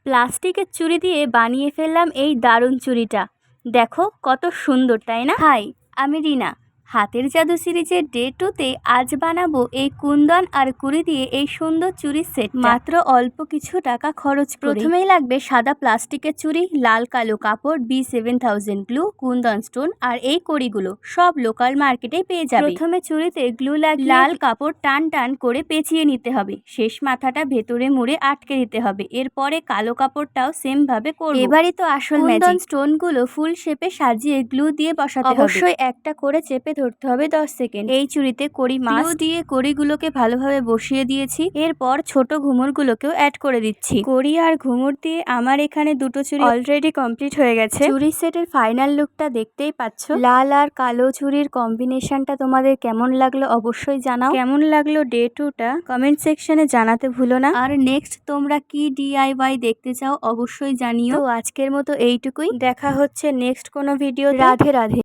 প্লাস্টিকের চুড়ি দিয়ে বানিয়ে ফেললাম এই দারুণ চুড়িটা। দেখো কত সুন্দর, তাই না? হাই, আমি রিনা। হাতের জাদু সিরিজের ডে 2তে আজ বানাবো এই কুন্দন আর কুড়ি দিয়ে এই সুন্দর চুড়ির সেট। মাত্র অল্প কিছু টাকা খরচ করে। প্রথমেই লাগবে সাদা প্লাস্টিকের চুড়ি, লাল কালো কাপড়, B7000 গ্লু, কুন্দন স্টোন আর এই কড়িগুলো সব লোকাল মার্কেটে পেয়ে যাবে। প্রথমে চুড়িতে গ্লু লাগিয়ে লাল কাপড় টান টান করে পেঁচিয়ে নিতে হবে। শেষ মাথাটা ভেতরে মুড়ে আটকে দিতে হবে। এরপরে কালো কাপড়টাও সেম ভাবে করব। এবারই তো আসল ম্যাজিক। কুন্দন স্টোনগুলো ফুল শেপে সাজিয়ে গ্লু দিয়ে বসাতে হবে। অবশ্যই একটা করে চেপে ধরতে হবে 10 সেকেন্ড। এই চুড়িতে কড়ি গ্লু দিয়ে কড়িগুলোকে ভালোভাবে বসিয়ে দিয়েছি। এরপর ছোট ঘুঙুরগুলোকেও অ্যাড করে দিচ্ছি। কড়ি আর ঘুঙুর দিয়ে আমার এখানে দুটো চুড়ি অলরেডি কমপ্লিট হয়ে গেছে। চুড়ি সেটের ফাইনাল লুকটা দেখতেই পাচ্ছ। লাল আর কালো চুড়ির কম্বিনেশনটা তোমাদের কেমন লাগলো অবশ্যই জানাও। কেমন লাগলো ডে 2টা কমেন্ট সেকশনে জানাতে ভুলো না। আর নেক্সট তোমরা কি DIY দেখতে চাও অবশ্যই জানিও। তো আজকের মতো এইটুকুই, দেখা হচ্ছে নেক্সট কোনো ভিডিও। রাধে রাধে।